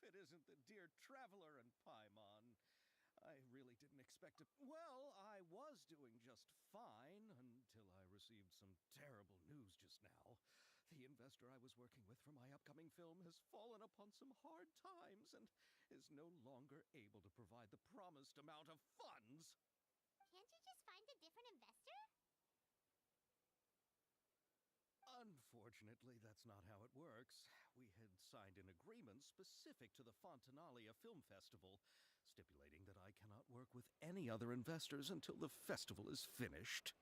it isn't the dear traveler and Paimon. I really didn't expect to. Well, I was doing just fine until I received some terrible news just now. The investor I was working with for my upcoming film has fallen upon some hard times and is no longer able to provide the promised amount of funds. Can't you just find a different investor? Unfortunately, that's not how it works. We had signed an agreement specific to the Fontanalia Film Festival, stipulating that I cannot work with any other investors until the festival is finished.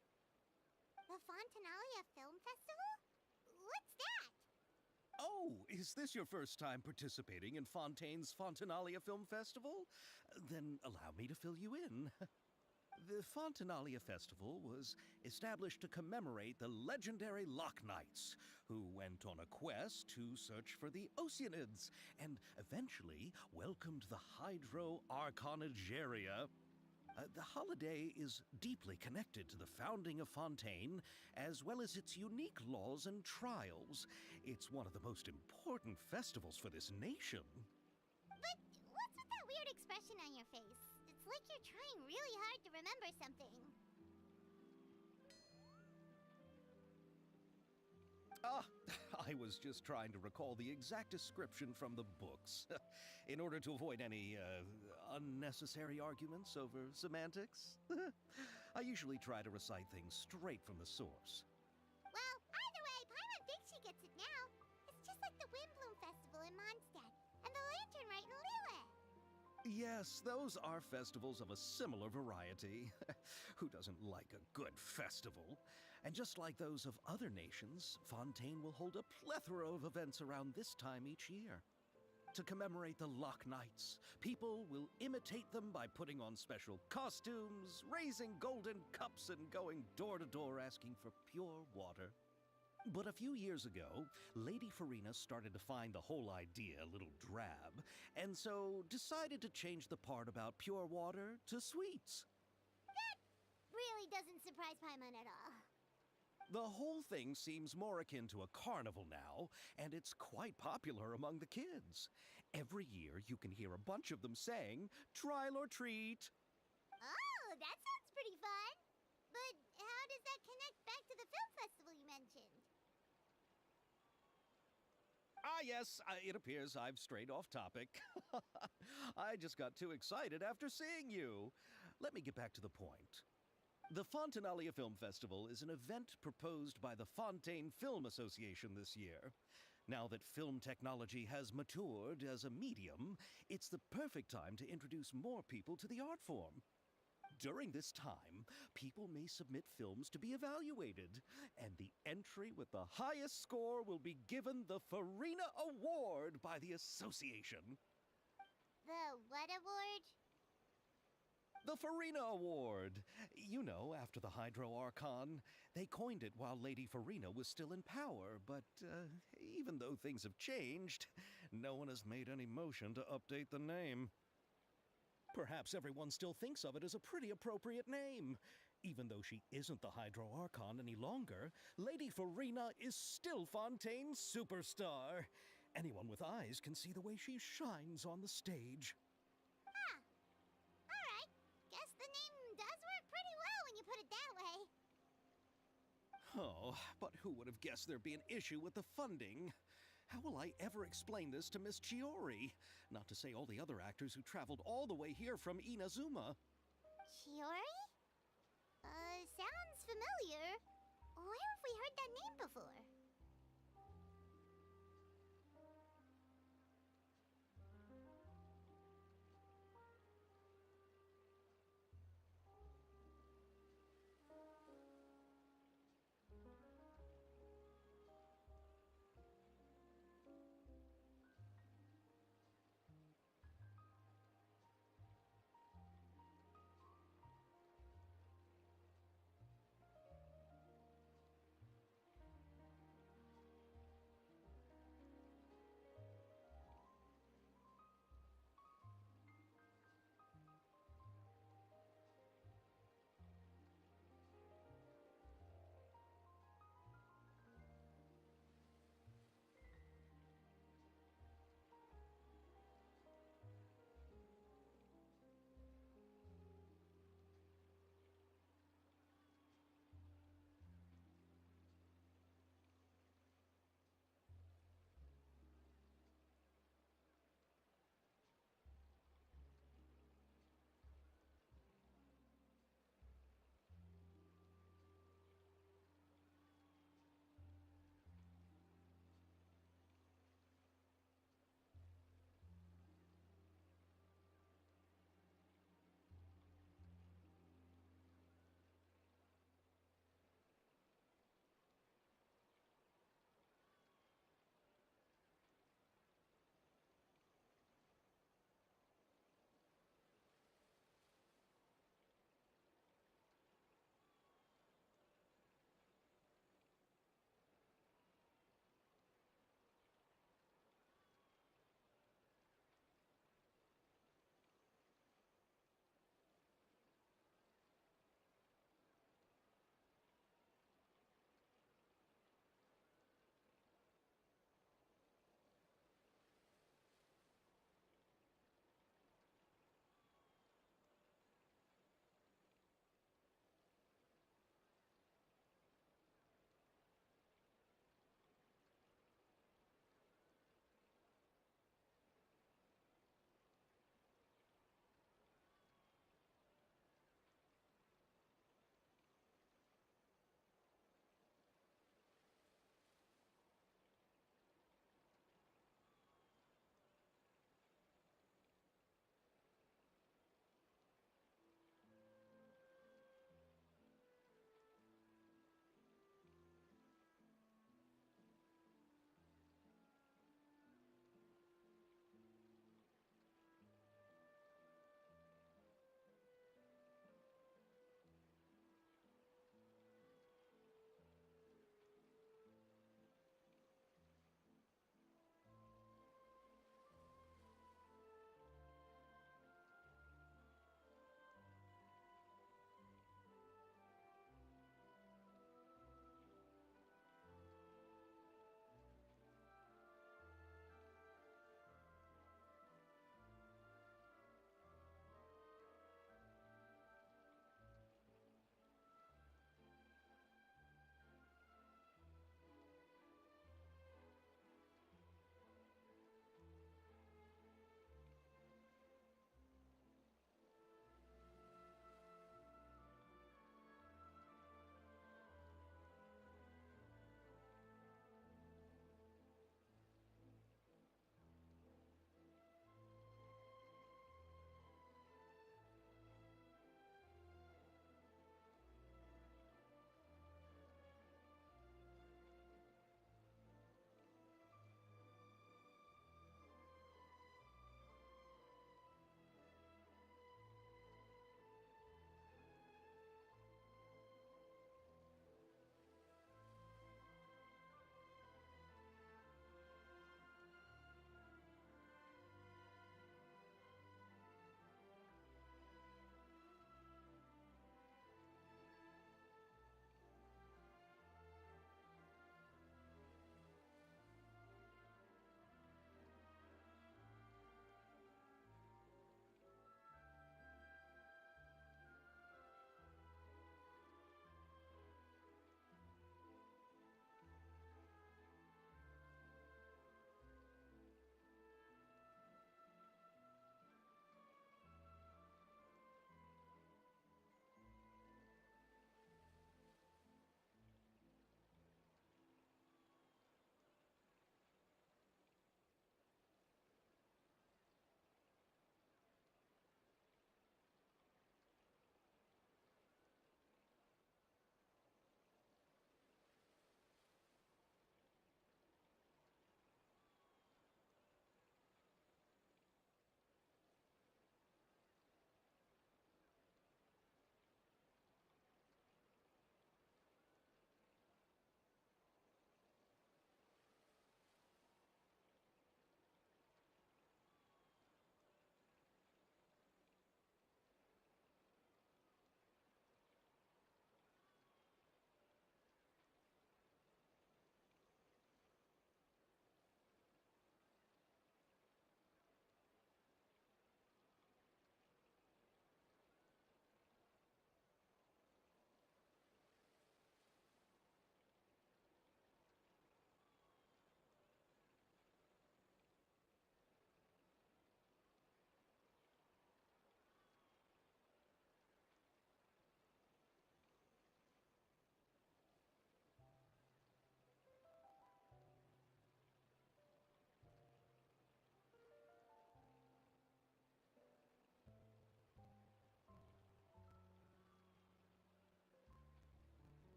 The Fontanalia Film Festival? What's that? Oh, is this your first time participating in Fontaine's Fontanalia Film Festival? Then allow me to fill you in. The Fontanalia Festival was established to commemorate the legendary Loch Knights, who went on a quest to search for the Oceanids and eventually welcomed the Hydro Arconageria. The holiday is deeply connected to the founding of Fontaine, as well as its unique laws and trials. It's one of the most important festivals for this nation. But what's with that weird expression on your face? It's like you're trying really hard to remember something. I was just trying to recall the exact description from the books, in order to avoid any unnecessary arguments over semantics. I usually try to recite things straight from the source. Well, either way, Paimon thinks she gets it now. It's just like the Windbloom Festival in Mondstadt, and the Lantern Rite in Lille. Yes, those are festivals of a similar variety. Who doesn't like a good festival? And just like those of other nations, Fontaine will hold a plethora of events around this time each year. To commemorate the Loch Knights, people will imitate them by putting on special costumes, raising golden cups, and going door to door asking for pure water. But a few years ago, Lady Farina started to find the whole idea a little drab, and so decided to change the part about pure water to sweets. That really doesn't surprise Paimon at all. The whole thing seems more akin to a carnival now, and it's quite popular among the kids. Every year you can hear a bunch of them saying, "Trial or treat." Oh, that sounds pretty fun. But how does that connect back to the film festival you mentioned? Yes, it appears I've strayed off topic. I just got too excited after seeing you. Let me get back to the point. The Fontanalia Film Festival is an event proposed by the Fontaine Film Association this year. Now that film technology has matured as a medium, it's the perfect time to introduce more people to the art form. During this time, people may submit films to be evaluated, and the entry with the highest score will be given the Farina Award by the association. The what award? The Farina Award! You know, after the Hydro Archon. They coined it while Lady Farina was still in power, but even though things have changed, no one has made any motion to update the name. Perhaps everyone still thinks of it as a pretty appropriate name. Even though she isn't the Hydro Archon any longer, Lady Farina is still Fontaine's superstar. Anyone with eyes can see the way she shines on the stage. Huh. Alright. Guess the name does work pretty well when you put it that way. Oh, but who would have guessed there'd be an issue with the funding? How will I ever explain this to Miss Chiori? Not to say all the other actors who traveled all the way here from Inazuma. Chiori? Sounds familiar. Where have we heard that name before?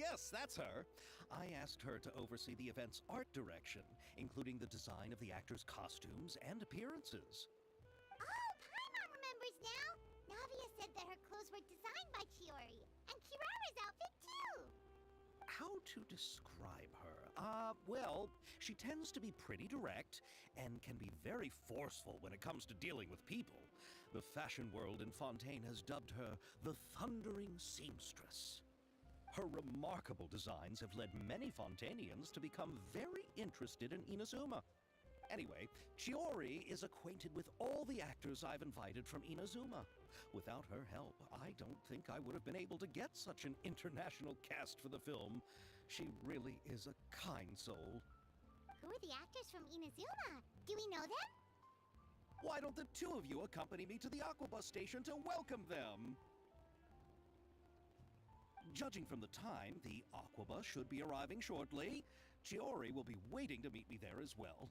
Yes, that's her. I asked her to oversee the event's art direction, including the design of the actors' costumes and appearances. Oh, Paimon remembers now! Navia said that her clothes were designed by Chiori, and Kirara's outfit too! How to describe her? Well, she tends to be pretty direct and can be very forceful when it comes to dealing with people. The fashion world in Fontaine has dubbed her the Thundering Seamstress. Her remarkable designs have led many Fontainians to become very interested in Inazuma. Anyway, Chiori is acquainted with all the actors I've invited from Inazuma. Without her help, I don't think I would have been able to get such an international cast for the film. She really is a kind soul. Who are the actors from Inazuma? Do we know them? Why don't the two of you accompany me to the Aquabus station to welcome them? Judging from the time, the Aquabus should be arriving shortly. Chiori will be waiting to meet me there as well.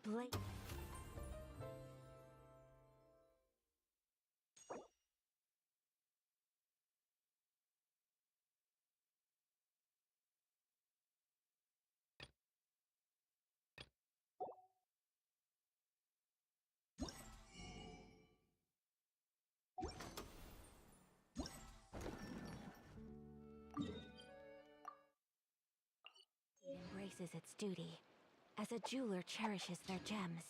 blade. Embraces its duty, as a jeweler cherishes their gems.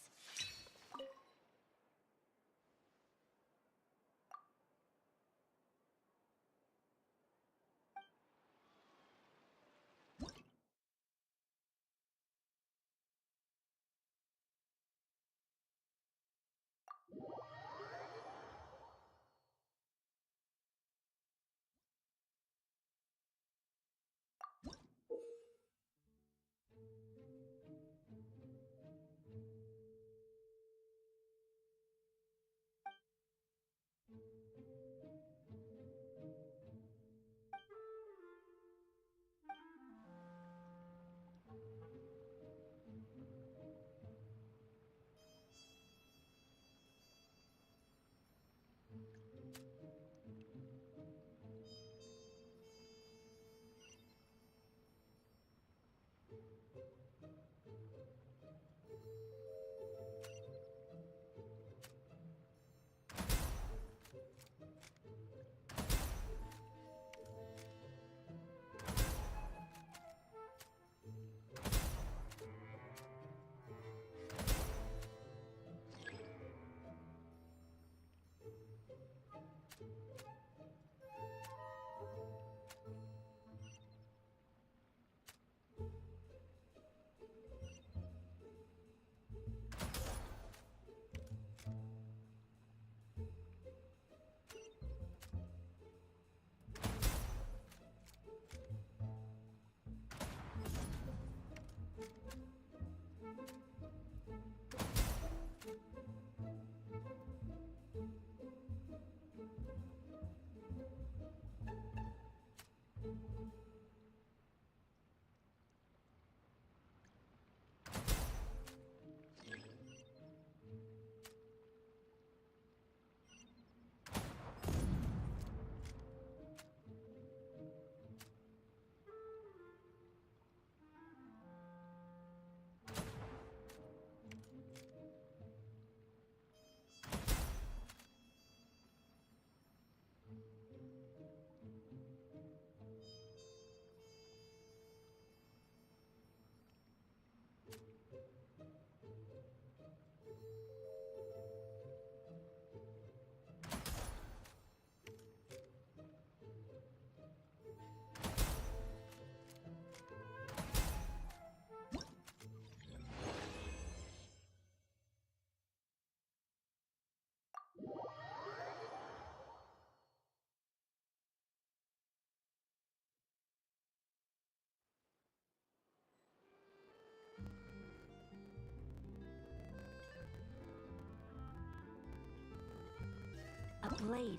A blade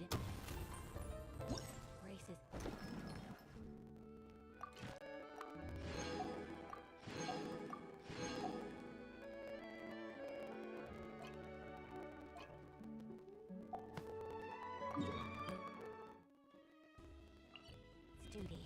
races. Its duty.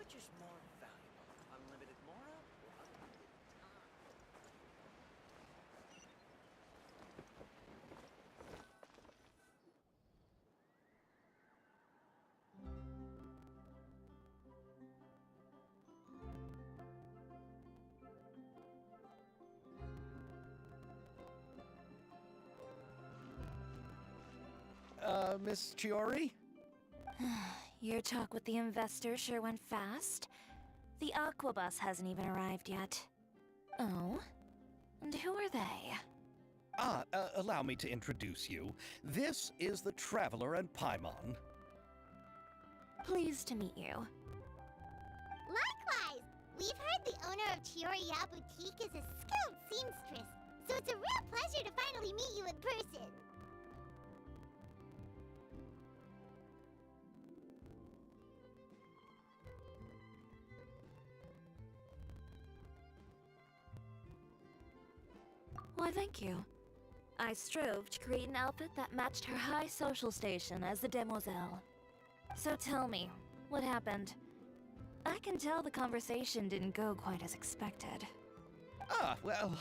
Which is more valuable, unlimited Mora or unlimited time? Miss Chiori? Your talk with the investor sure went fast. The Aqua bus hasn't even arrived yet. Oh? And who are they? Allow me to introduce you. This is the Traveler and Paimon. Pleased to meet you. Likewise! We've heard the owner of Chioriya Boutique is a skilled seamstress, so it's a real pleasure to finally meet you in person. Why, thank you. I strove to create an outfit that matched her high social station as the demoiselle. So tell me, what happened? I can tell the conversation didn't go quite as expected. Well,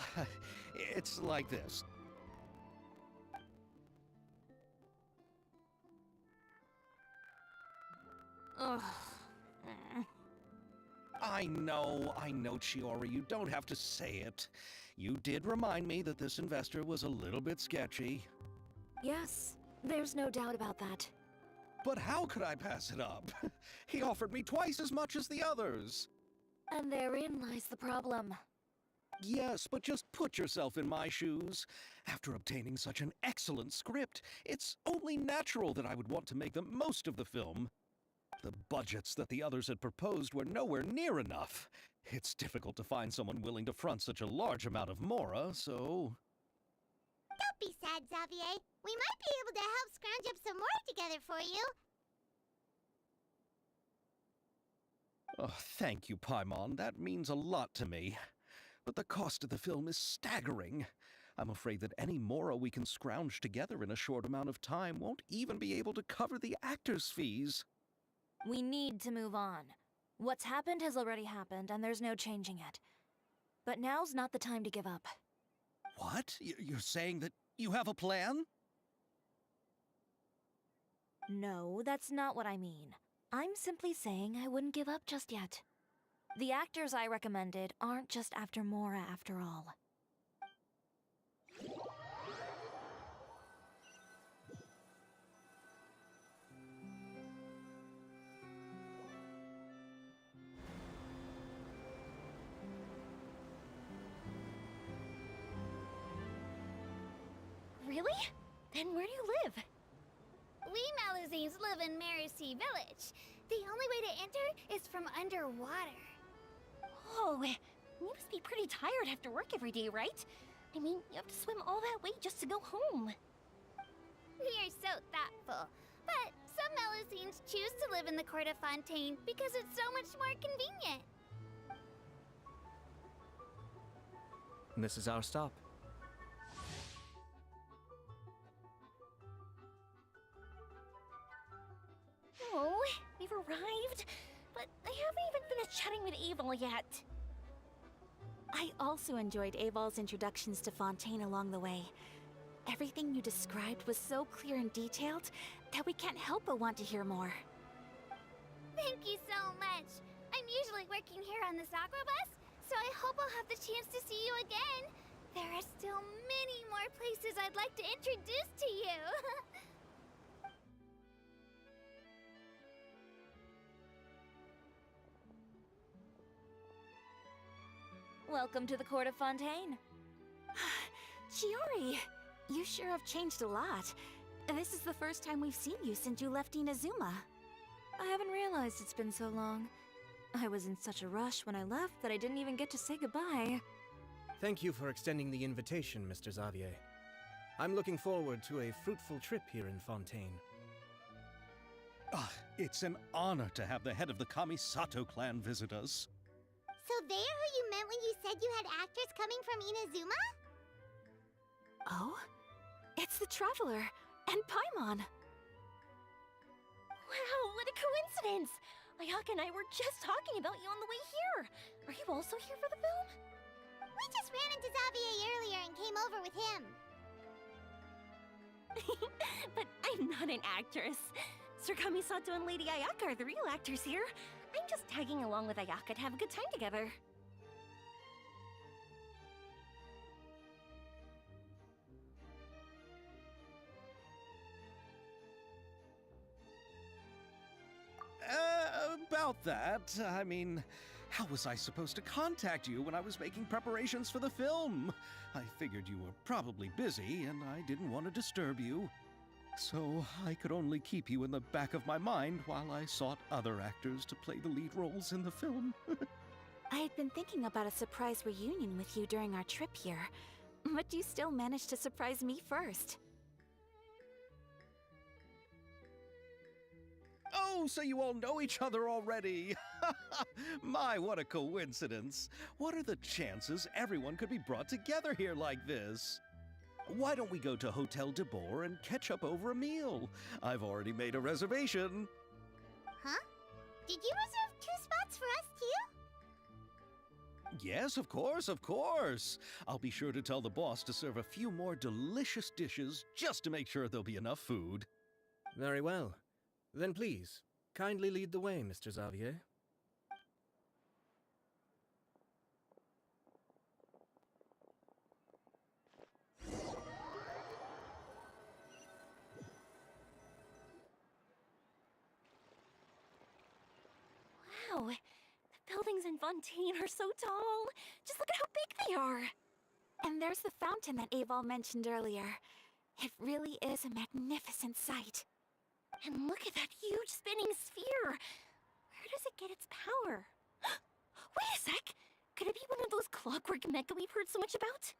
it's like this. Ugh. I know, Chiori, you don't have to say it. You did remind me that this investor was a little bit sketchy. Yes, there's no doubt about that. But how could I pass it up? He offered me twice as much as the others. And therein lies the problem. Yes, but just put yourself in my shoes. After obtaining such an excellent script, it's only natural that I would want to make the most of the film. The budgets that the others had proposed were nowhere near enough. It's difficult to find someone willing to front such a large amount of Mora, so... Don't be sad, Xavier. We might be able to help scrounge up some more together for you. Oh, thank you, Paimon. That means a lot to me. But the cost of the film is staggering. I'm afraid that any Mora we can scrounge together in a short amount of time won't even be able to cover the actors' fees. We need to move on. What's happened has already happened, and there's no changing it. But now's not the time to give up. What? You're saying that you have a plan? No, that's not what I mean. I'm simply saying I wouldn't give up just yet. The actors I recommended aren't just after Mora after all. Really? Then where do you live? We Malazines live in Marcy Village. The only way to enter is from underwater. Oh, you must be pretty tired after work every day, right? I mean, you have to swim all that way just to go home. We are so thoughtful. But some Malazines choose to live in the court of Fontaine because it's so much more convenient. This is our stop. Oh, we've arrived, but I haven't even finished chatting with Aval yet. I also enjoyed Aval's introductions to Fontaine along the way. Everything you described was so clear and detailed that we can't help but want to hear more. Thank you so much. I'm usually working here on this aqua bus, so I hope I'll have the chance to see you again. There are still many more places I'd like to introduce to you. Welcome to the court of Fontaine. Chiori, you sure have changed a lot. This is the first time we've seen you since you left Inazuma. I haven't realized it's been so long. I was in such a rush when I left that I didn't even get to say goodbye. Thank you for extending the invitation, Mr. Xavier. I'm looking forward to a fruitful trip here in Fontaine. It's an honor to have the head of the Kamisato clan visit us. So they're who you meant when you said you had actors coming from Inazuma? Oh? It's the Traveler and Paimon. Wow, what a coincidence! Ayaka and I were just talking about you on the way here. Are you also here for the film? We just ran into Xavier earlier and came over with him. But I'm not an actress. Sir Kamisato and Lady Ayaka are the real actors here. I'm just tagging along with Ayaka to have a good time together. About that, I mean, how was I supposed to contact you when I was making preparations for the film? I figured you were probably busy, and I didn't want to disturb you. So I could only keep you in the back of my mind while I sought other actors to play the lead roles in the film. I had been thinking about a surprise reunion with you during our trip here, but you still managed to surprise me first. Oh, so you all know each other already! My, what a coincidence! What are the chances everyone could be brought together here like this? Why don't we go to Hotel de Boer and catch up over a meal? I've already made a reservation. Huh? Did you reserve 2 spots for us too? Yes, of course, of course. I'll be sure to tell the boss to serve a few more delicious dishes just to make sure there'll be enough food. Very well. Then please, kindly lead the way, Mr. Xavier. Wow, the buildings in Fontaine are so tall. Just look at how big they are. And there's the fountain that Aval mentioned earlier. It really is a magnificent sight. And look at that huge spinning sphere! Where does it get its power? Wait a sec! Could it be one of those clockwork mecha we've heard so much about?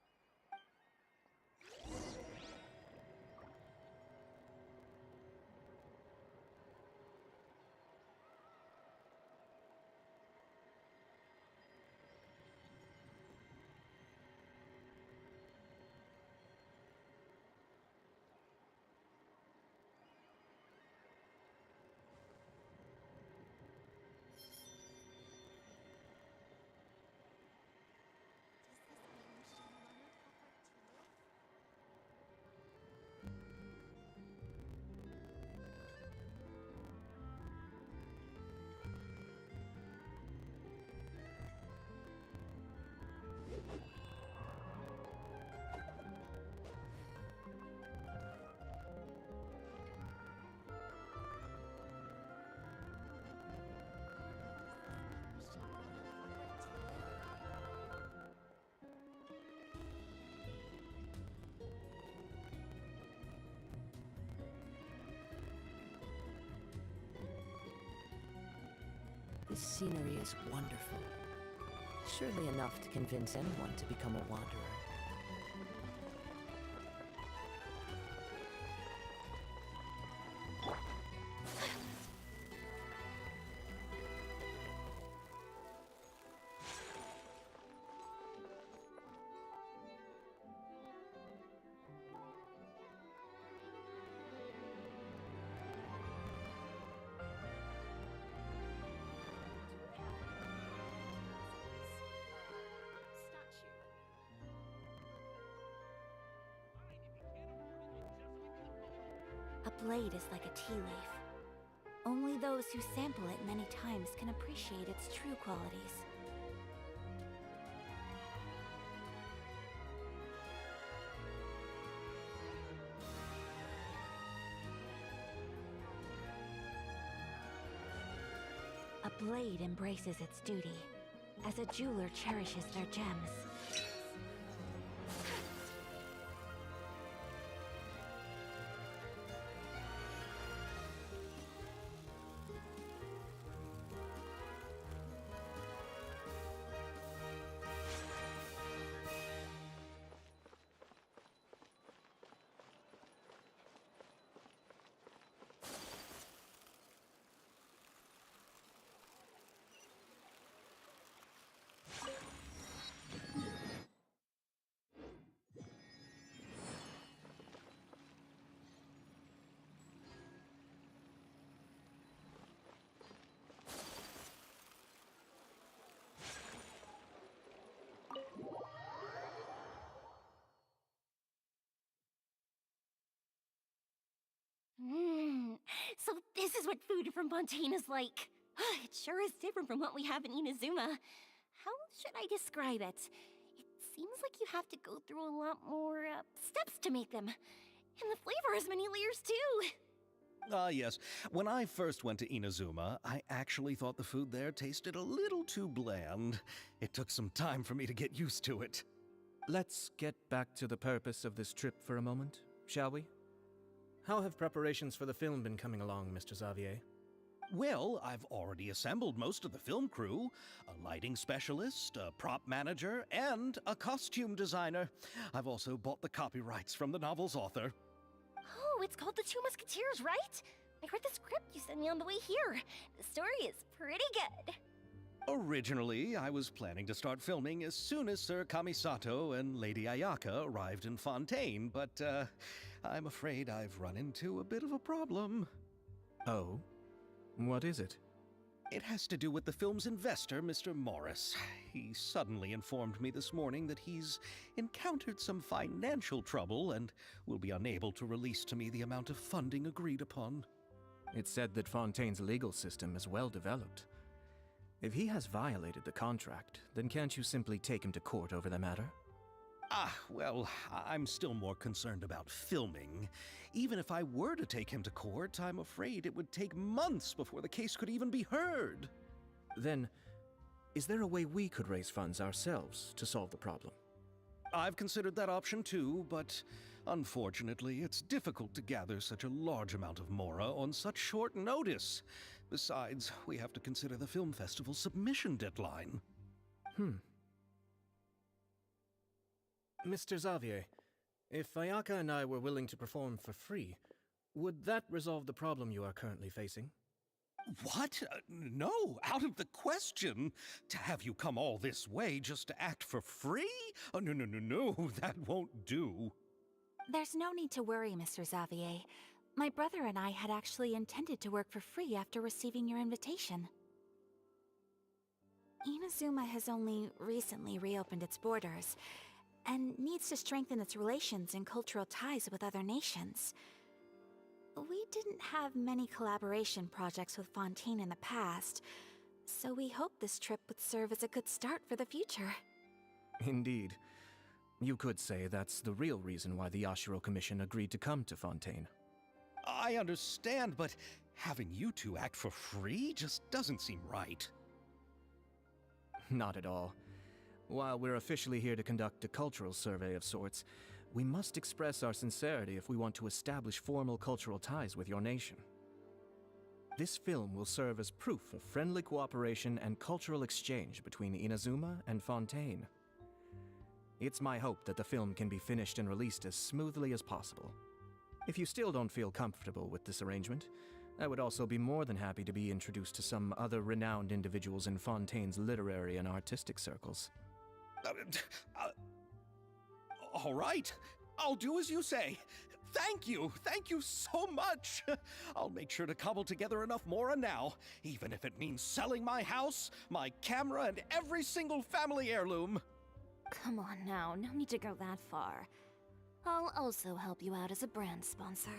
This scenery is wonderful. Surely enough to convince anyone to become a wanderer. A blade is like a tea leaf. Only those who sample it many times can appreciate its true qualities. A blade embraces its duty, as a jeweler cherishes their gems. this is what food from Fontaine is like. It sure is different from what we have in Inazuma. How should I describe it? It seems like you have to go through a lot more steps to make them. And the flavor has many layers too. Ah, yes. When I first went to Inazuma, I actually thought the food there tasted a little too bland. It took some time for me to get used to it. Let's get back to the purpose of this trip for a moment, shall we? How have preparations for the film been coming along, Mr. Xavier? Well, I've already assembled most of the film crew, a lighting specialist, a prop manager, and a costume designer. I've also bought the copyrights from the novel's author. Oh, it's called The Two Musketeers, right? I read the script you sent me on the way here. The story is pretty good. Originally, I was planning to start filming as soon as Sir Kamisato and Lady Ayaka arrived in Fontaine, but I'm afraid I've run into a bit of a problem. Oh? What is it? It has to do with the film's investor, Mr. Morris. He suddenly informed me this morning that he's encountered some financial trouble and will be unable to release to me the amount of funding agreed upon. It's said that Fontaine's legal system is well developed. If he has violated the contract, then can't you simply take him to court over the matter? Well, I'm still more concerned about filming. Even if I were to take him to court, I'm afraid it would take months before the case could even be heard. Then, is there a way we could raise funds ourselves to solve the problem? I've considered that option too, but unfortunately, it's difficult to gather such a large amount of mora on such short notice. Besides, we have to consider the film festival's submission deadline. Mr. Xavier, if Ayaka and I were willing to perform for free, would that resolve the problem you are currently facing? What? No, out of the question. To have you come all this way just to act for free? Oh, no, that won't do. There's no need to worry, Mr. Xavier. My brother and I had actually intended to work for free after receiving your invitation. Inazuma has only recently reopened its borders, and needs to strengthen its relations and cultural ties with other nations. We didn't have many collaboration projects with Fontaine in the past, so we hoped this trip would serve as a good start for the future. Indeed. You could say that's the real reason why the Yashiro Commission agreed to come to Fontaine. I understand, but having you two act for free just doesn't seem right. Not at all. While we're officially here to conduct a cultural survey of sorts, we must express our sincerity if we want to establish formal cultural ties with your nation. This film will serve as proof of friendly cooperation and cultural exchange between Inazuma and Fontaine. It's my hope that the film can be finished and released as smoothly as possible. If you still don't feel comfortable with this arrangement, I would also be more than happy to be introduced to some other renowned individuals in Fontaine's literary and artistic circles. All right, I'll do as you say. Thank you so much. I'll make sure to cobble together enough mora now, even if it means selling my house, my camera, and every single family heirloom. Come on now, no need to go that far. I'll also help you out as a brand sponsor.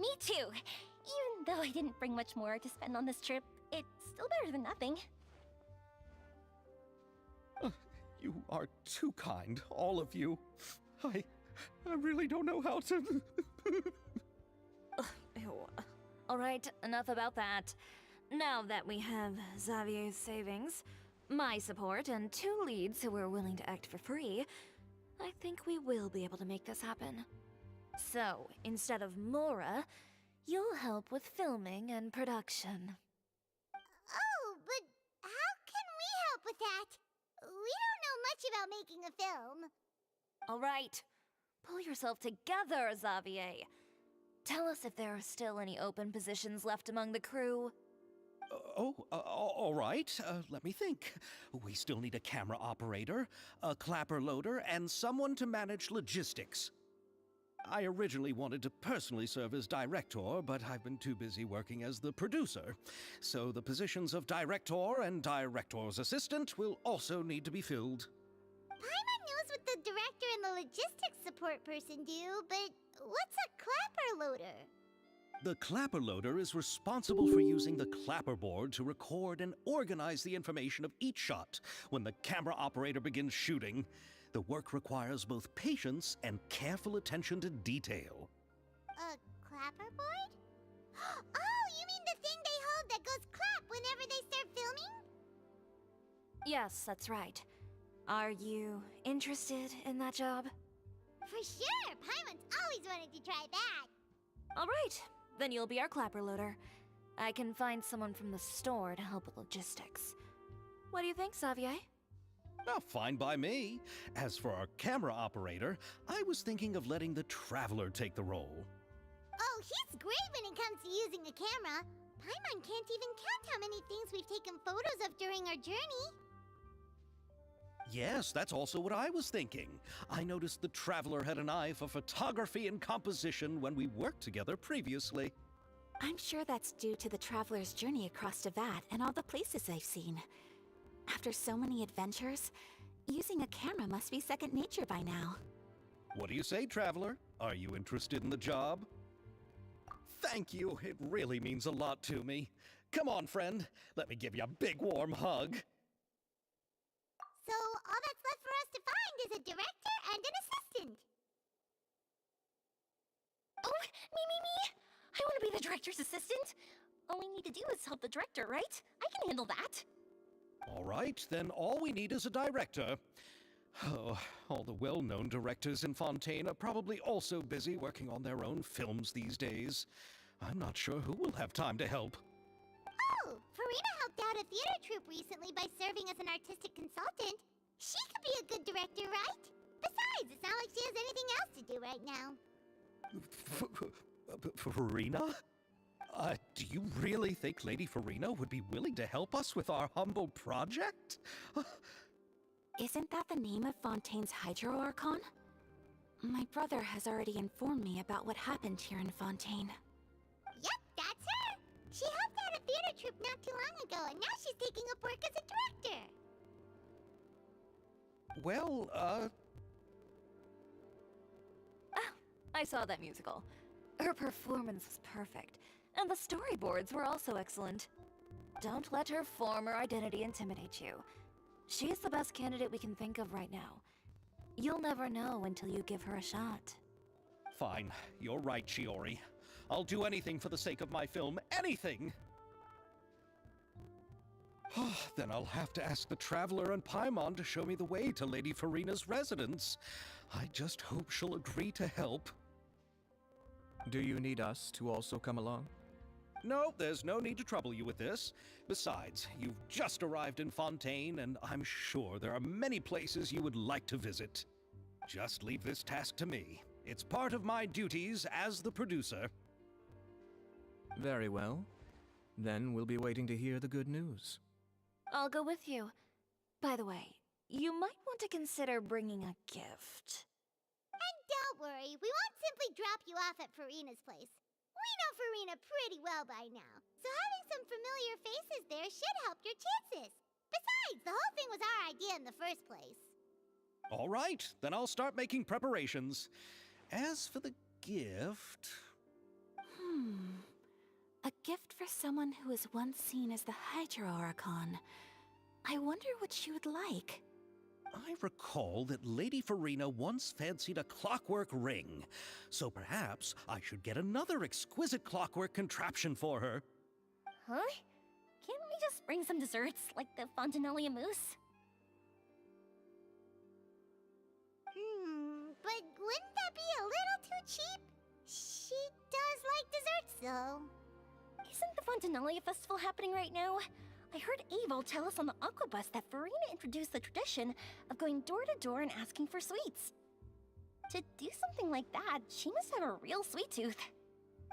Me too. Even though I didn't bring much more to spend on this trip, it's still better than nothing. You are too kind, all of you. I really don't know how to... Ew. Alright, enough about that. Now that we have Xavier's savings, my support, and 2 leads who are willing to act for free, I think we will be able to make this happen. So, instead of Mora, you'll help with filming and production. Oh, but how can we help with that? We don't know much about making a film. Alright, pull yourself together, Xavier. Tell us if there are still any open positions left among the crew. All right. Let me think. We still need a camera operator, a clapper loader, and someone to manage logistics. I originally wanted to personally serve as director, but I've been too busy working as the producer. So the positions of director and director's assistant will also need to be filled. Paimon knows what the director and the logistics support person do, but what's a clapper loader? The clapper loader is responsible for using the clapper board to record and organize the information of each shot when the camera operator begins shooting. The work requires both patience and careful attention to detail. A clapper board? Oh, you mean the thing they hold that goes clap whenever they start filming? Yes, that's right. Are you interested in that job? For sure! Paimon's always wanted to try that. Alright, then you'll be our clapper loader. I can find someone from the store to help with logistics. What do you think, Xavier? Oh, fine by me. As for our camera operator, I was thinking of letting the Traveler take the role. Oh, he's great when it comes to using a camera. Paimon can't even count how many things we've taken photos of during our journey. Yes, that's also what I was thinking. I noticed the Traveler had an eye for photography and composition when we worked together previously. I'm sure that's due to the traveler's journey across Devat and all the places they've seen. After so many adventures, using a camera must be second nature by now. What do you say, Traveler? Are you interested in the job? Thank you. It really means a lot to me. Come on, friend. Let me give you a big warm hug. So, all that's left for us to find is a director and an assistant. Oh, me! I want to be the director's assistant. All we need to do is help the director, right? I can handle that. All right, then all we need is a director. Oh, all the well-known directors in Fontaine are probably also busy working on their own films these days. I'm not sure who will have time to help. Oh, Farina helped out a theater troupe recently by serving as an artistic consultant. She could be a good director, right? Besides, it's not like she has anything else to do right now. Farina? Do you really think Lady Farina would be willing to help us with our humble project? Isn't that the name of Fontaine's Hydro Archon? My brother has already informed me about what happened here in Fontaine. Yep, that's her. She helped out a theater troupe not too long ago, and now she's taking up work as a director. Well, I saw that musical. Her performance was perfect, and the storyboards were also excellent. Don't let her former identity intimidate you. She's the best candidate we can think of right now. You'll never know until you give her a shot. Fine. You're right, Shiori. I'll do anything for the sake of my film. Anything! Then I'll have to ask the Traveler and Paimon to show me the way to Lady Farina's residence. I just hope she'll agree to help. Do you need us to also come along? No, there's no need to trouble you with this. Besides, you've just arrived in Fontaine, and I'm sure there are many places you would like to visit. Just leave this task to me. It's part of my duties as the producer. Very well. Then we'll be waiting to hear the good news. I'll go with you. By the way, you might want to consider bringing a gift. And don't worry, we won't simply drop you off at Farina's place. We know Farina pretty well by now, so having some familiar faces there should help your chances. Besides, the whole thing was our idea in the first place. All right, then I'll start making preparations. As for the gift... A gift for someone who was once seen as the Hydra Oricon. I wonder what she would like. I recall that Lady Farina once fancied a clockwork ring, so perhaps I should get another exquisite clockwork contraption for her. Huh? Can't we just bring some desserts, like the Fontanalia mousse? But wouldn't that be a little too cheap? She does like desserts, though. Isn't the Fontanalia festival happening right now? I heard Abel tell us on the Aquabus that Farina introduced the tradition of going door to door and asking for sweets. To do something like that, she must have a real sweet tooth.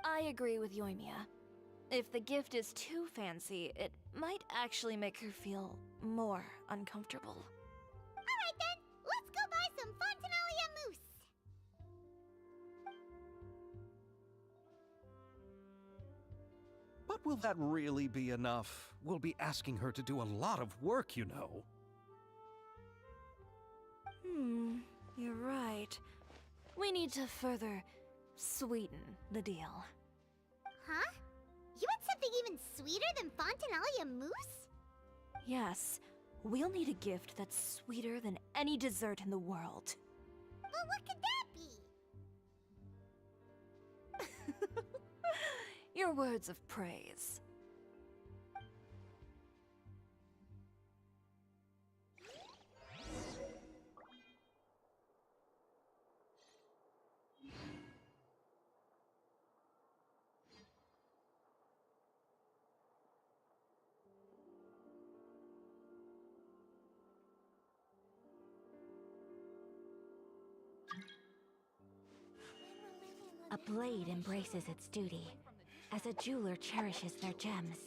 I agree with Yoimiya. If the gift is too fancy, it might actually make her feel more uncomfortable. Alright then, let's go buy some Fontanalia mousse. But will that really be enough? We'll be asking her to do a lot of work, you know. You're right. We need to further sweeten the deal. Huh? You want something even sweeter than Fontanalia mousse? Yes, we'll need a gift that's sweeter than any dessert in the world. Well, what could that be? Your words of praise. A blade embraces its duty, as a jeweler cherishes their gems.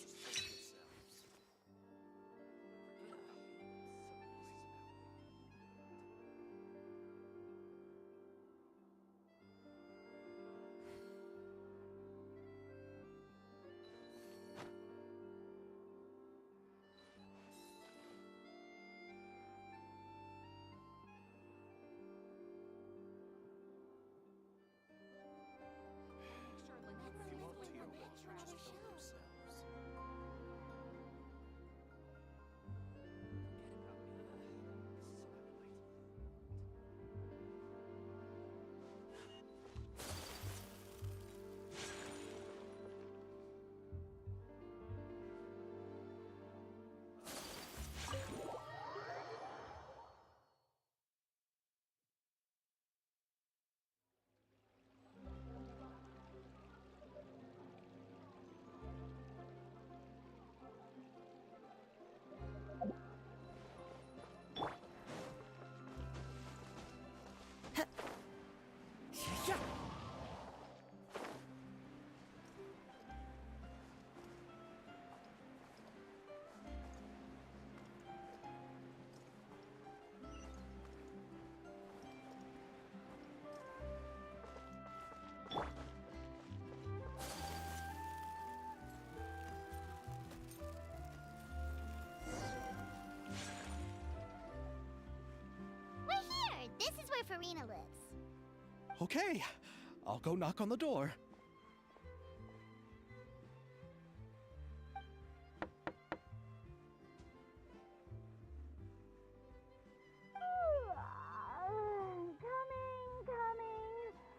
This is where Farina lives. Okay, I'll go knock on the door. Coming.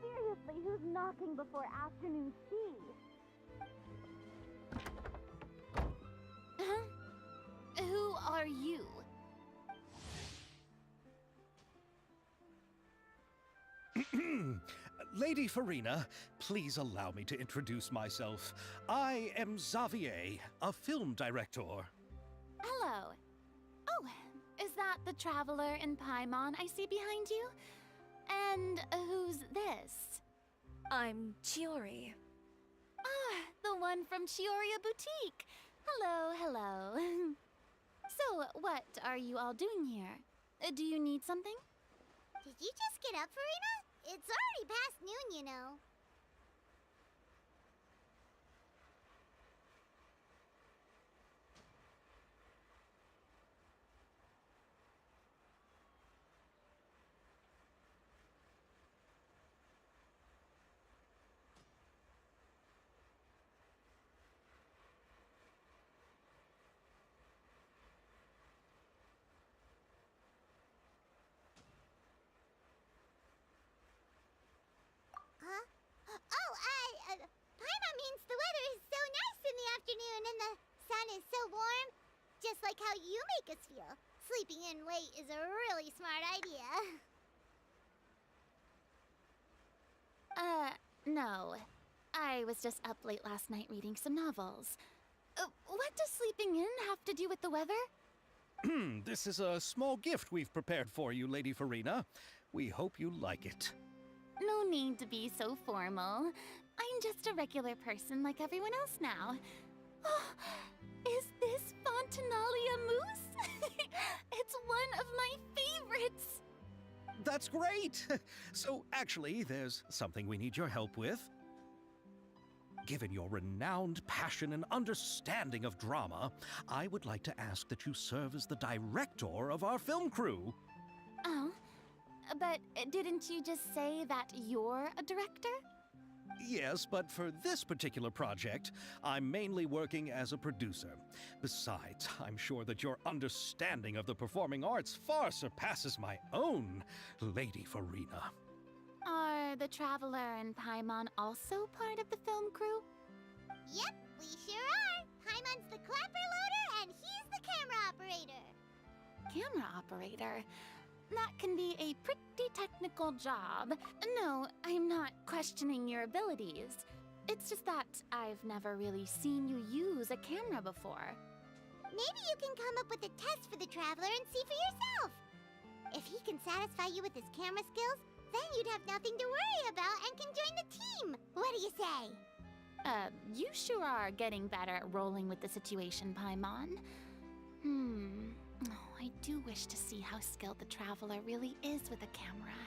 Seriously, who's knocking before afternoon tea? Who are you? Lady Farina, please allow me to introduce myself. I am Xavier, a film director. Hello. Oh, is that the traveler in Paimon I see behind you? And who's this? I'm Chiori. Ah, the one from Chioria Boutique. Hello, hello. So, what are you all doing here? Do you need something? Did you just get up, Farina? It's already past noon, you know. afternoon and the sun is so warm. Just like how you make us feel. Sleeping in late is a really smart idea. No. I was just up late last night reading some novels. What does sleeping in have to do with the weather? This is a small gift we've prepared for you, Lady Farina. We hope you like it. No need to be so formal. I'm just a regular person like everyone else now. Oh, is this Fontinalia mousse? It's one of my favorites! That's great! So, actually, there's something we need your help with. Given your renowned passion and understanding of drama, I would like to ask that you serve as the director of our film crew. Oh, but didn't you just say that you're a director? Yes, but for this particular project, I'm mainly working as a producer. Besides, I'm sure that your understanding of the performing arts far surpasses my own, Lady Farina. Are the Traveler and Paimon also part of the film crew? Yep, we sure are. Paimon's the clapper loader and he's the camera operator. Camera operator? That can be a pretty technical job. No, I'm not questioning your abilities. It's just that I've never really seen you use a camera before. Maybe you can come up with a test for the Traveler and see for yourself. If he can satisfy you with his camera skills, then you'd have nothing to worry about and can join the team. What do you say? You sure are getting better at rolling with the situation, Paimon. Oh, I do wish to see how skilled the Traveler really is with a camera.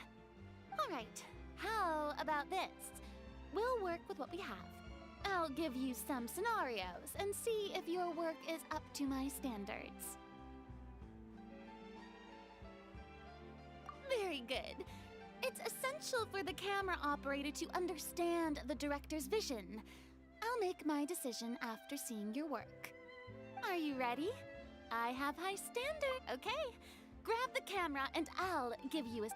Alright, how about this? We'll work with what we have. I'll give you some scenarios and see if your work is up to my standards. Very good. It's essential for the camera operator to understand the director's vision. I'll make my decision after seeing your work. Are you ready? I have high standard, okay? Grab the camera and I'll give you a...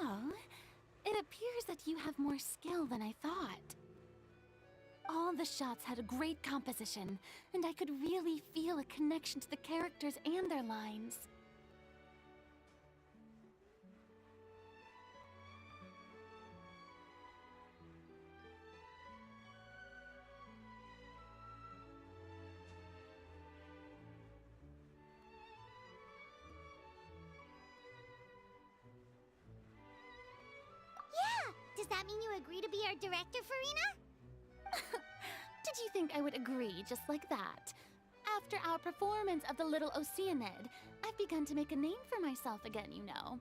Oh, it appears that you have more skill than I thought. All the shots had a great composition, and I could really feel a connection to the characters and their lines. that mean you agree to be our director, Farina? Did you think I would agree just like that? After our performance of The Little Oceanid, I've begun to make a name for myself again, you know.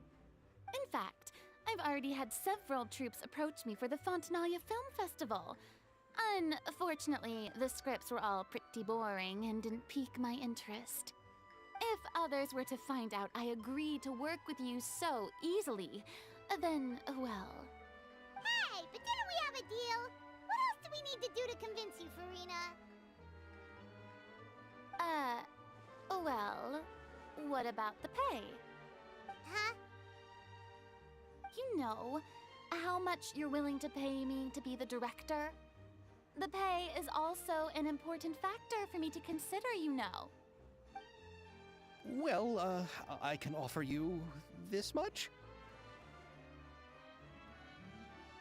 In fact, I've already had several troops approach me for the Fontanalia Film Festival. Unfortunately, the scripts were all pretty boring and didn't pique my interest. If others were to find out I agreed to work with you so easily, then, well... Hey, but didn't we have a deal? What else do we need to do to convince you, Farina? Well, what about the pay? Huh? You know, how much you're willing to pay me to be the director? The pay is also an important factor for me to consider, you know. Well, I can offer you this much?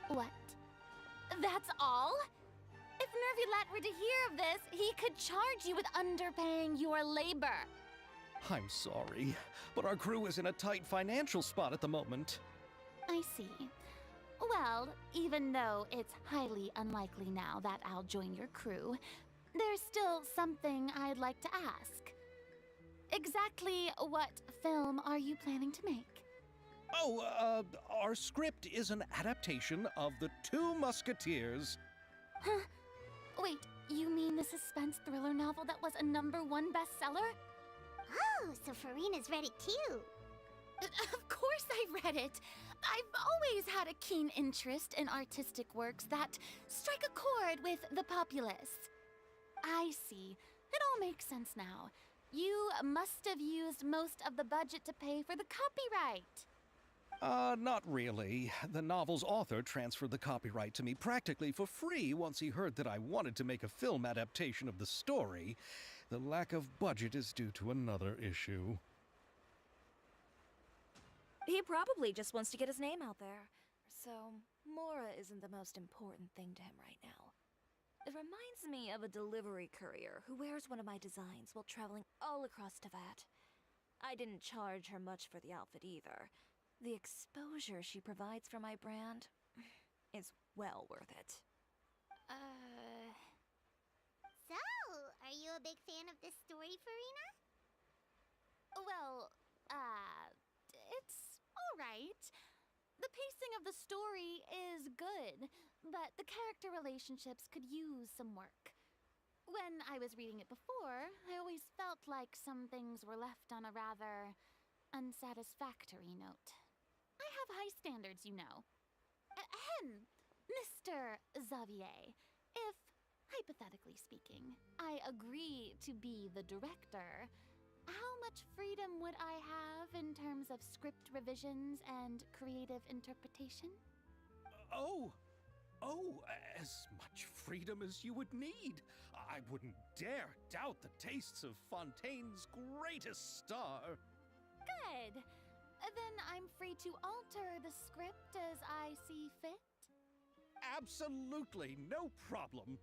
What? That's all? If Nervilat were to hear of this, he could charge you with underpaying your labor. I'm sorry, but our crew is in a tight financial spot at the moment. I see. Well, even though it's highly unlikely now that I'll join your crew, there's still something I'd like to ask. Exactly what film are you planning to make? Oh, our script is an adaptation of The Two Musketeers. Huh? Wait, you mean the suspense thriller novel that was a #1 bestseller? Oh, so Farina's read it too. Of course I read it. I've always had a keen interest in artistic works that strike a chord with the populace. I see. It all makes sense now. You must have used most of the budget to pay for the copyright. Not really. The novel's author transferred the copyright to me practically for free once he heard that I wanted to make a film adaptation of the story. The lack of budget is due to another issue. He probably just wants to get his name out there. So, Mora isn't the most important thing to him right now. It reminds me of a delivery courier who wears one of my designs while traveling all across Teyvat. I didn't charge her much for the outfit either. The exposure she provides for my brand is well worth it. So, are you a big fan of this story, Farina? Well, it's alright. The pacing of the story is good, but the character relationships could use some work. When I was reading it before, I always felt like some things were left on a rather unsatisfactory note. I have high standards, you know. Ahem, Mr. Xavier, if, hypothetically speaking, I agree to be the director, how much freedom would I have in terms of script revisions and creative interpretation? Oh, as much freedom as you would need. I wouldn't dare doubt the tastes of Fontaine's greatest star. Good. Then I'm free to alter the script as I see fit. Absolutely, no problem.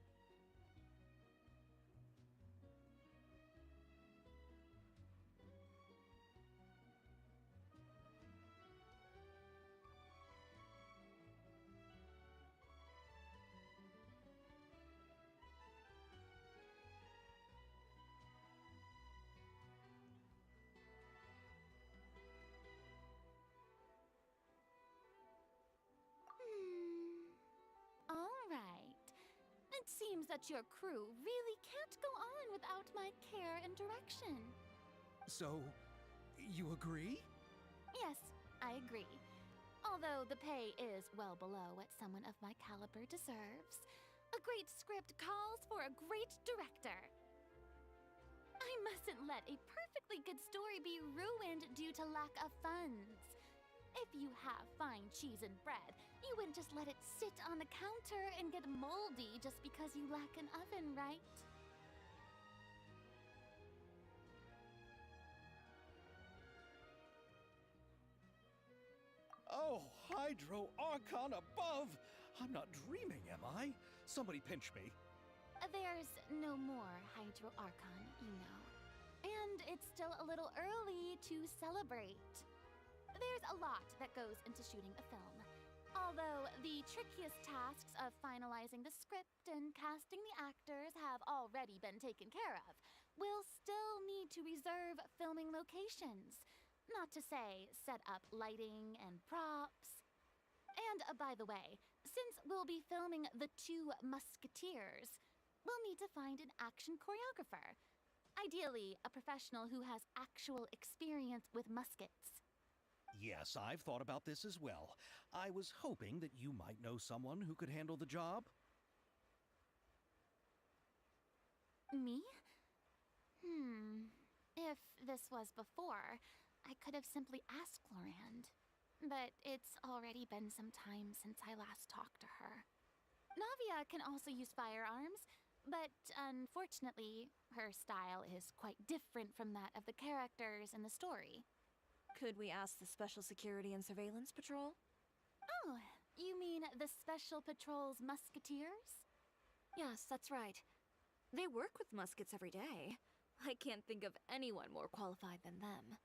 All right. It seems that your crew really can't go on without my care and direction. So, you agree? Yes, I agree. Although the pay is well below what someone of my caliber deserves, a great script calls for a great director. I mustn't let a perfectly good story be ruined due to lack of funds. If you have fine cheese and bread, you wouldn't just let it sit on the counter and get moldy just because you lack an oven, right? Oh, Hydro Archon above! I'm not dreaming, am I? Somebody pinch me. There's no more Hydro Archon, you know. And it's still a little early to celebrate. There's a lot that goes into shooting a film. Although the trickiest tasks of finalizing the script and casting the actors have already been taken care of, we'll still need to reserve filming locations. Not to say set up lighting and props. And by the way, since we'll be filming The Two Musketeers, we'll need to find an action choreographer. Ideally, a professional who has actual experience with muskets. Yes, I've thought about this as well. I was hoping that you might know someone who could handle the job. Me? If this was before, I could have simply asked Florand. But it's already been some time since I last talked to her. Navia can also use firearms, but unfortunately, her style is quite different from that of the characters in the story. Could we ask the Special Security and Surveillance Patrol? Oh, you mean the Special Patrol's Musketeers? Yes, that's right. They work with muskets every day. I can't think of anyone more qualified than them.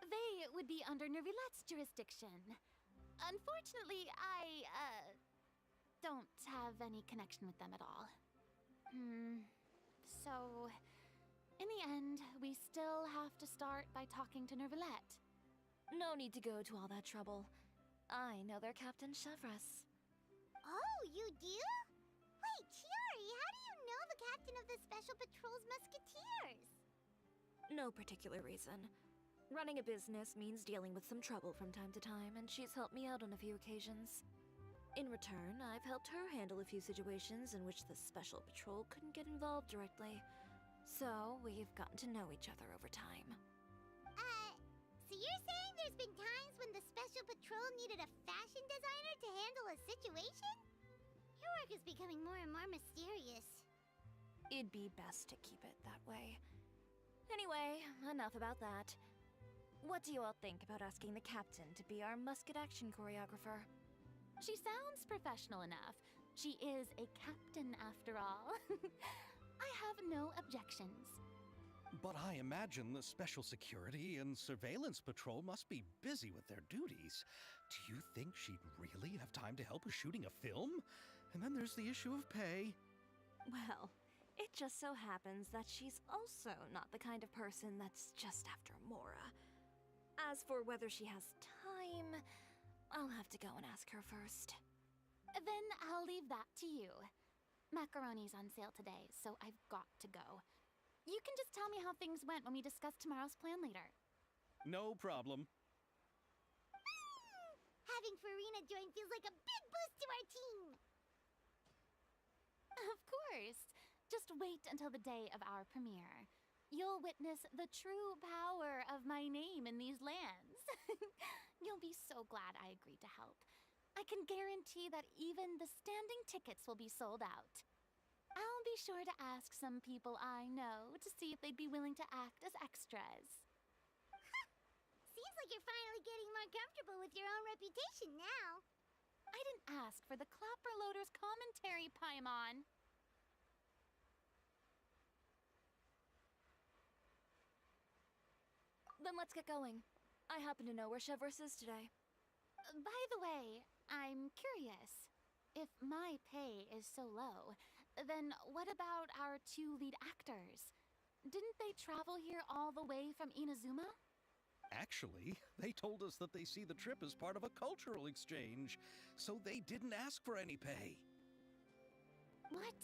They would be under Nervilette's jurisdiction. Unfortunately, I, don't have any connection with them at all. So, in the end, we still have to start by talking to Nervilette. No need to go to all that trouble. I know their Captain Chevres. Oh, you do? Wait, Chiori, how do you know the captain of the Special Patrol's Musketeers? No particular reason. Running a business means dealing with some trouble from time to time, and she's helped me out on a few occasions. In return, I've helped her handle a few situations in which the Special Patrol couldn't get involved directly. So, we've gotten to know each other over time. So you're saying there's been times when the Special Patrol needed a fashion designer to handle a situation? Your work is becoming more and more mysterious. It'd be best to keep it that way. Anyway, enough about that. What do you all think about asking the captain to be our musket action choreographer? She sounds professional enough. She is a captain, after all. I have no objections. But I imagine the Special Security and Surveillance Patrol must be busy with their duties. Do you think she'd really have time to help with shooting a film? And then there's the issue of pay. Well, it just so happens that she's also not the kind of person that's just after Mora. As for whether she has time, I'll have to go and ask her first. Then I'll leave that to you. Macaroni's on sale today, so I've got to go. You can just tell me how things went when we discuss tomorrow's plan later. No problem. Having Farina join feels like a big boost to our team. Of course. Just wait until the day of our premiere. You'll witness the true power of my name in these lands. You'll be so glad I agreed to help. I can guarantee that even the standing tickets will be sold out. I'll be sure to ask some people I know to see if they'd be willing to act as extras. Seems like you're finally getting more comfortable with your own reputation now. I didn't ask for the Clapper Loader's commentary, Paimon. Then let's get going. I happen to know where Chevres is today. By the way, I'm curious. If my pay is so low, then what about our two lead actors? Didn't they travel here all the way from Inazuma? Actually, they told us that they see the trip as part of a cultural exchange, so they didn't ask for any pay. What?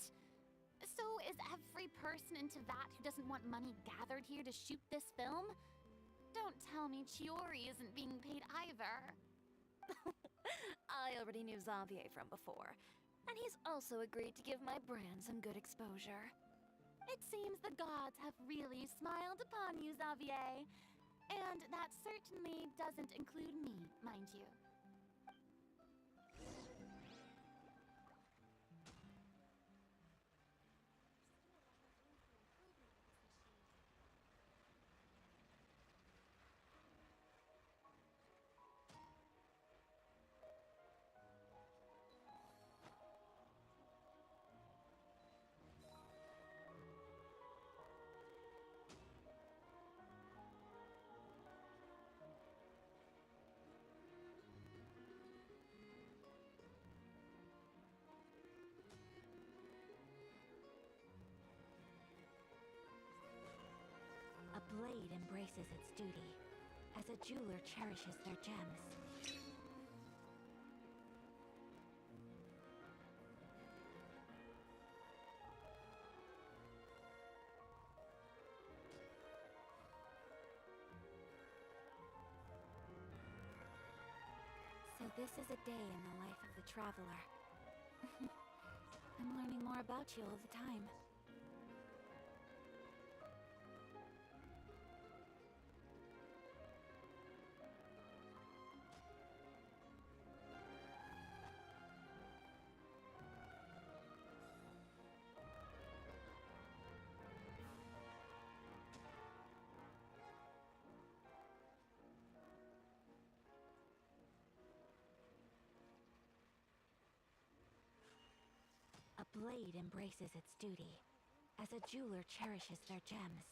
So is every person in Teyvat who doesn't want money gathered here to shoot this film? Don't tell me Chiori isn't being paid either. I already knew Xavier from before, and he's also agreed to give my brand some good exposure. It seems the gods have really smiled upon you, Xavier. And that certainly doesn't include me, mind you. blade embraces its duty, as a jeweler cherishes their gems. So this is a day in the life of the traveler. I'm learning more about you all the time. A blade embraces its duty, as a jeweler cherishes their gems.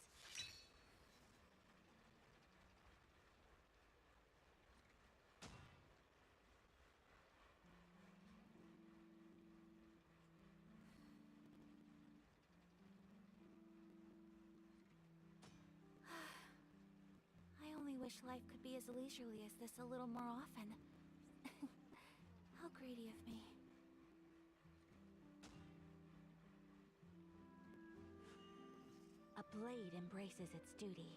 I only wish life could be as leisurely as this a little more often. How greedy of me. A blade embraces its duty,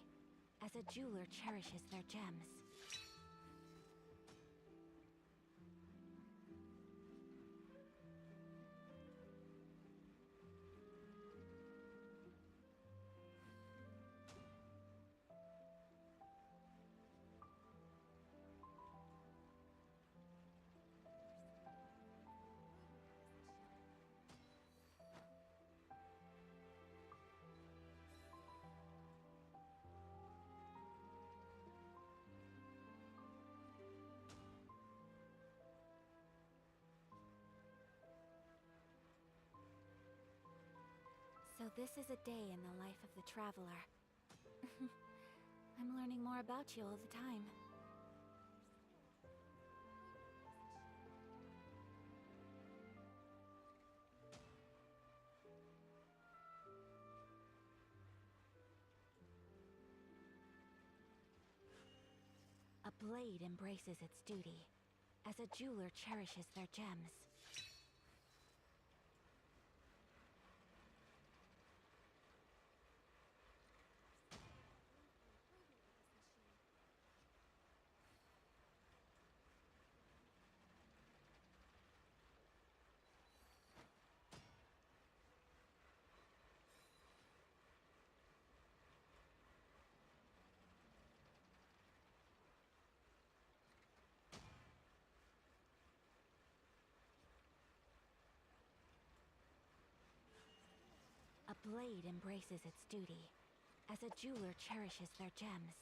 as a jeweler cherishes their gems. So this is a day in the life of the traveler. I'm learning more about you all the time. A blade embraces its duty, as a jeweler cherishes their gems. A blade embraces its duty, as a jeweler cherishes their gems.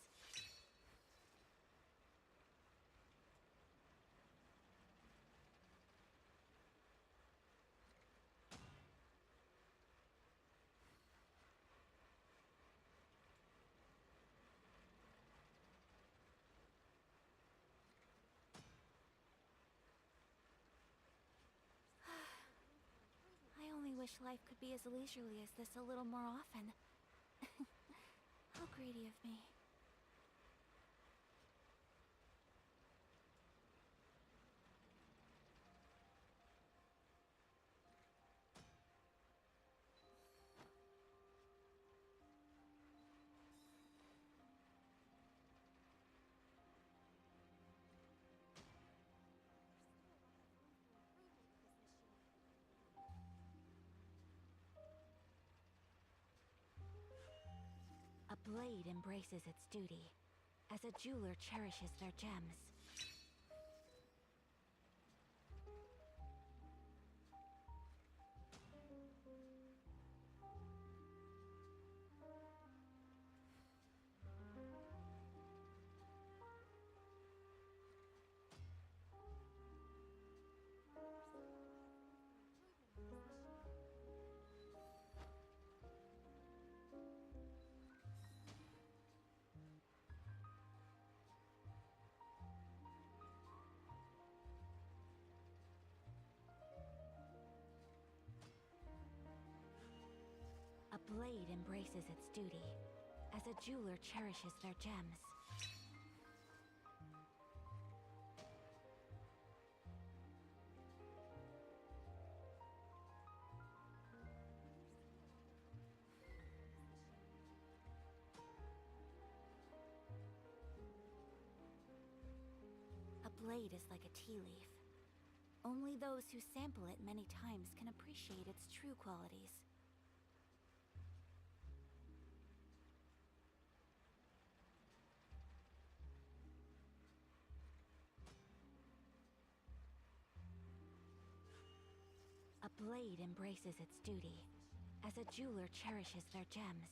I only wish life could be as leisurely as this a little more often. How greedy of me. A blade embraces its duty, as a jeweler cherishes their gems. A blade embraces its duty, as a jeweler cherishes their gems. A blade is like a tea leaf. Only those who sample it many times can appreciate its true qualities. A blade embraces its duty, as a jeweler cherishes their gems.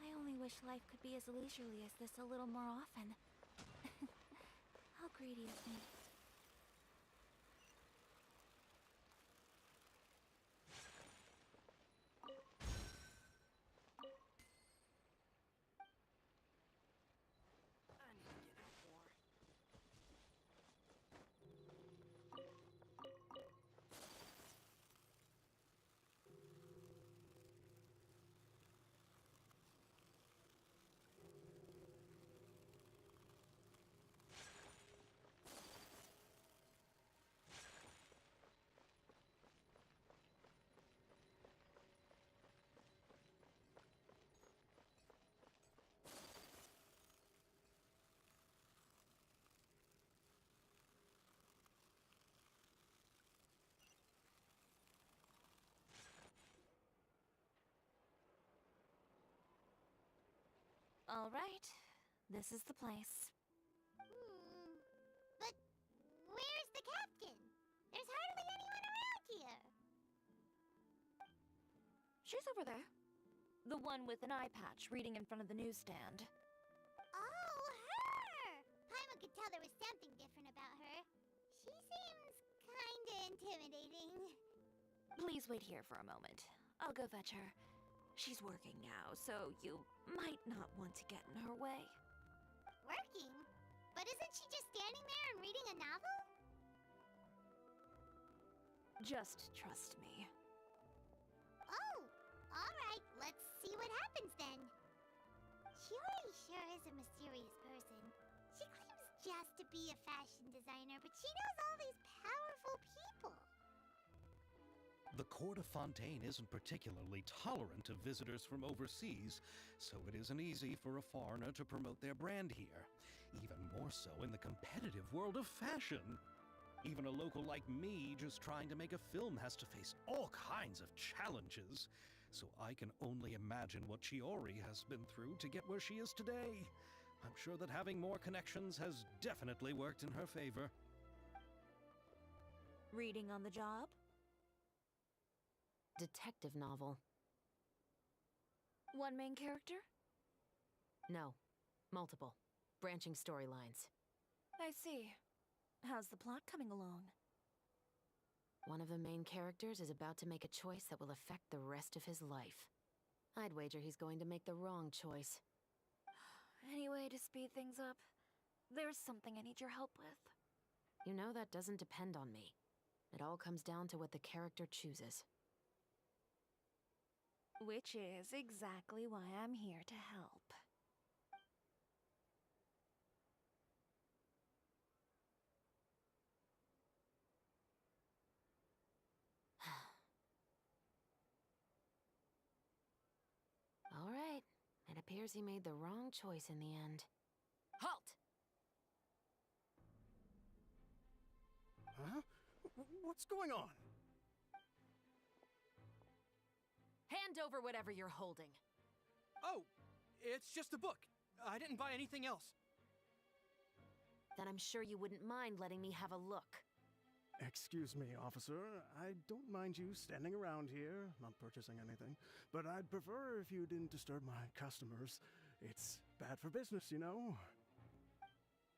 I only wish life could be as leisurely as this a little more often. How greedy of me. All right, this is the place. But where's the captain? There's hardly anyone around here. She's over there. The one with an eye patch reading in front of the newsstand. Oh, her! Paimon could tell there was something different about her. She seems kinda intimidating. Please wait here for a moment. I'll go fetch her. She's working now, so you might not want to get in her way. Working? But isn't she just standing there and reading a novel? Just trust me. Oh, alright, let's see what happens then. Shiori sure is a mysterious person. She claims just to be a fashion designer, but she knows all these powerful people. The court of Fontaine isn't particularly tolerant of visitors from overseas, so it isn't easy for a foreigner to promote their brand here. Even more so in the competitive world of fashion. Even a local like me just trying to make a film has to face all kinds of challenges. So I can only imagine what Shiori has been through to get where she is today. I'm sure that having more connections has definitely worked in her favor. Reading on the job? Detective novel. One main character? No. Multiple. Branching storylines. I see. How's the plot coming along? One of the main characters is about to make a choice that will affect the rest of his life. I'd wager he's going to make the wrong choice. Any way to speed things up? There's something I need your help with. You know that doesn't depend on me. It all comes down to what the character chooses. Which is exactly why I'm here to help. All right. It appears he made the wrong choice in the end. Halt! Huh? What's going on? Hand over whatever you're holding. Oh, it's just a book. I didn't buy anything else. Then I'm sure you wouldn't mind letting me have a look. Excuse me, officer. I don't mind you standing around here, not purchasing anything, but I'd prefer if you didn't disturb my customers. It's bad for business, you know?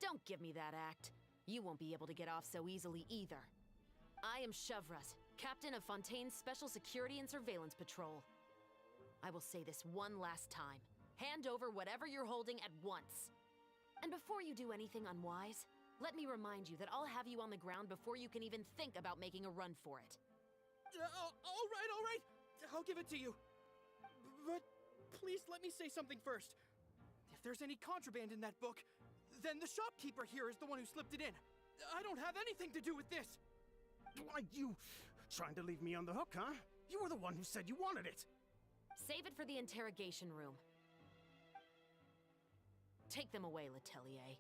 Don't give me that act. You won't be able to get off so easily either. I am Chevras, captain of Fontaine's Special Security and Surveillance Patrol. I will say this one last time. Hand over whatever you're holding at once. And before you do anything unwise, let me remind you that I'll have you on the ground before you can even think about making a run for it. All right. I'll give it to you. But please let me say something first. If there's any contraband in that book, then the shopkeeper here is the one who slipped it in. I don't have anything to do with this. Why, you trying to leave me on the hook, huh? You were the one who said you wanted it. Save it for the interrogation room. Take them away, Letelier.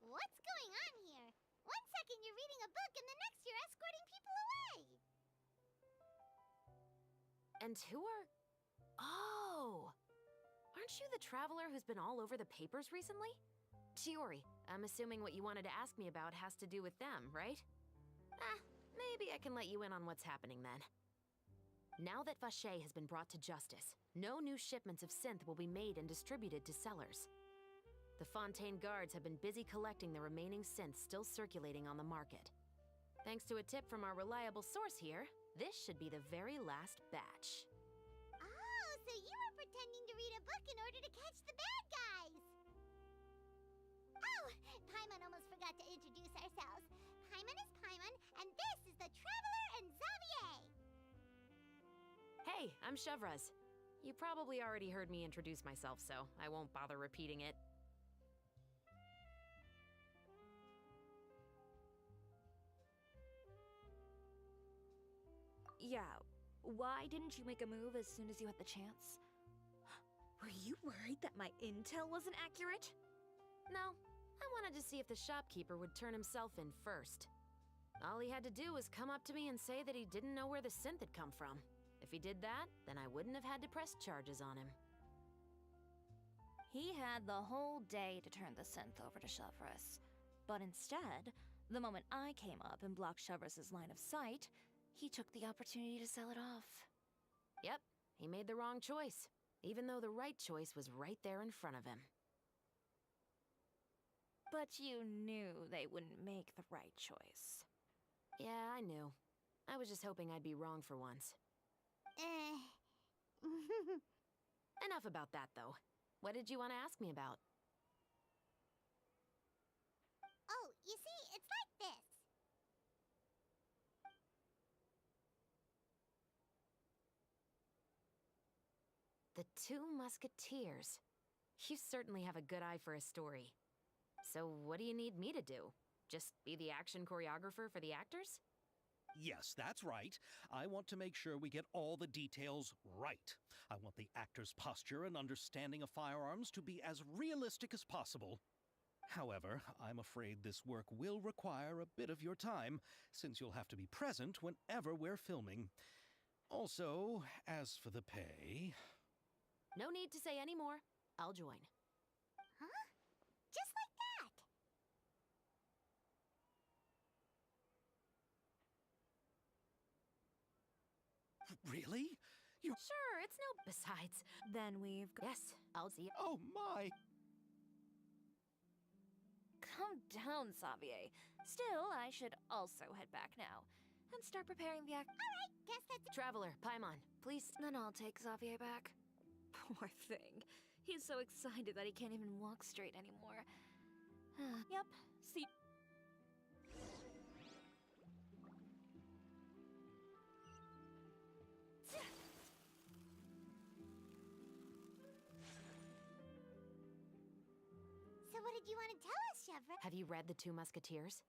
What's going on here? One second you're reading a book and the next you're escorting people away. And who are... Oh! Aren't you the traveler who's been all over the papers recently? Chiori, I'm assuming what you wanted to ask me about has to do with them, right? Maybe I can let you in on what's happening then. Now that Vacher has been brought to justice, no new shipments of synth will be made and distributed to sellers. The Fontaine guards have been busy collecting the remaining synths still circulating on the market. Thanks to a tip from our reliable source here, this should be the very last batch. Oh, so you were pretending to read a book in order to catch the bad guys. Oh, Paimon almost forgot to introduce ourselves. Paimon is Paimon, and this is the Traveler and Xavier. Hey, I'm Chevraz. You probably already heard me introduce myself, so I won't bother repeating it. Yeah, why didn't you make a move as soon as you had the chance? Were you worried that my intel wasn't accurate? No, I wanted to see if the shopkeeper would turn himself in first. All he had to do was come up to me and say that he didn't know where the synth had come from. If he did that, then I wouldn't have had to press charges on him. He had the whole day to turn the synth over to Chevraz. But instead, the moment I came up and blocked Chevraz's line of sight, he took the opportunity to sell it off. Yep, he made the wrong choice, even though the right choice was right there in front of him. But you knew they wouldn't make the right choice. Yeah, I knew. I was just hoping I'd be wrong for once. Enough about that, though. What did you want to ask me about? Oh, you see, it's like this. The Two Musketeers. You certainly have a good eye for a story. So what do you need me to do? Just be the action choreographer for the actors? Yes, that's right. I want to make sure we get all the details right. I want the actor's posture and understanding of firearms to be as realistic as possible. However, I'm afraid this work will require a bit of your time, since you'll have to be present whenever we're filming. Also, as for the pay... No need to say any more. I'll join. Huh? Just like that. Really? You... Sure, it's no... Besides... Then we've got... Yes, I'll see you. Oh my! Calm down, Xavier. Still, I should also head back now and start preparing the act. Alright, guess that's... Traveler, Paimon, please... Then I'll take Xavier back. Poor thing. He's so excited that he can't even walk straight anymore. Yep, see... So what did you want to tell us, Chevra? Have you read The Two Musketeers?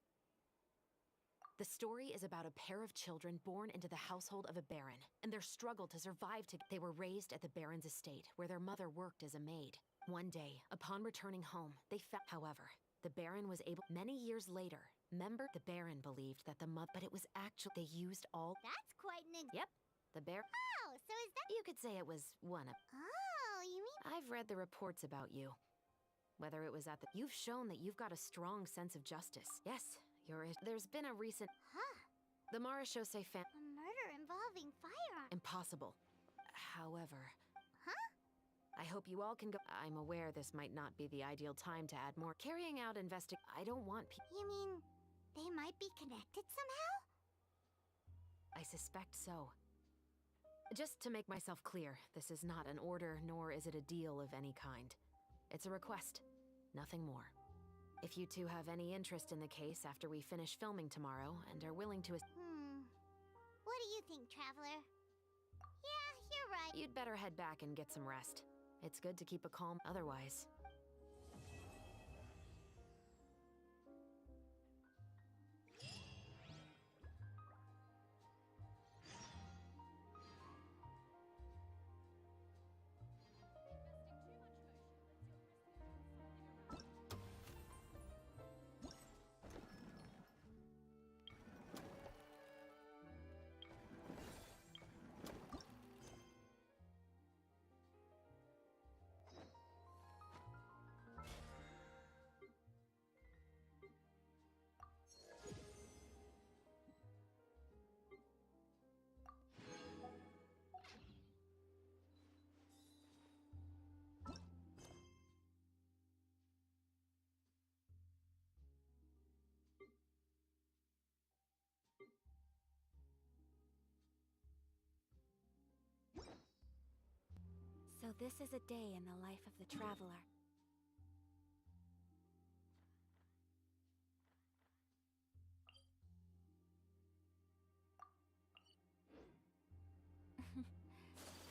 The story is about a pair of children born into the household of a baron, and their struggle to survive They were raised at the baron's estate, where their mother worked as a maid. One day, upon returning home, they found... However, the baron was able... Many years later, the baron believed that the mother... But it was actually... They used all... That's quite an... Yep, the bear... Oh, so is that... You could say it was one of... Oh, you mean... I've read the reports about you. Whether it was at the... You've shown that you've got a strong sense of justice. Yes, there's been a recent... Huh. The Marechaussee A murder involving firearms. Impossible. However... Huh? I hope you all can go... I'm aware this might not be the ideal time to add more. Carrying out I don't want You mean... They might be connected somehow? I suspect so. Just to make myself clear, this is not an order, nor is it a deal of any kind. It's a request, nothing more. If you two have any interest in the case after we finish filming tomorrow and are willing to... What do you think, Traveler? Yeah, you're right. You'd better head back and get some rest. It's good to keep a calm otherwise. So this is a day in the life of the Traveler.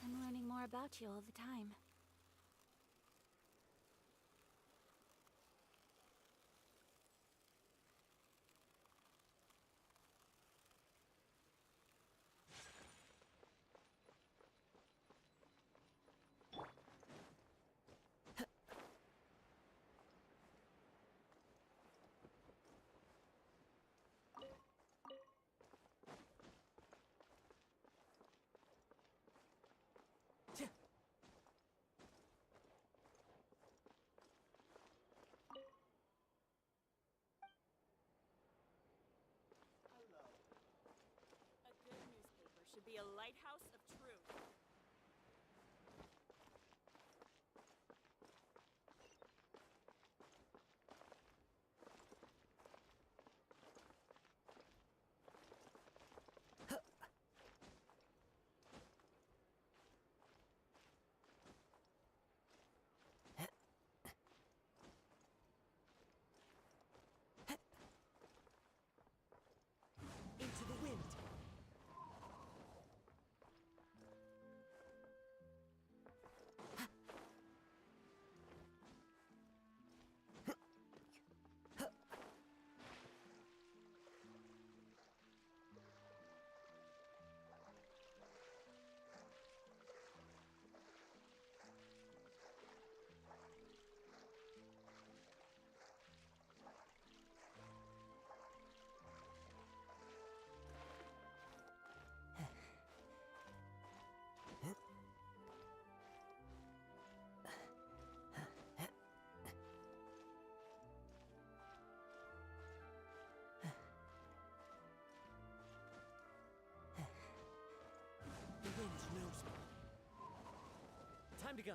I'm learning more about you all the time. A good newspaper should be a lighthouse of truth. Into the wind. The wind knows me. Time to go.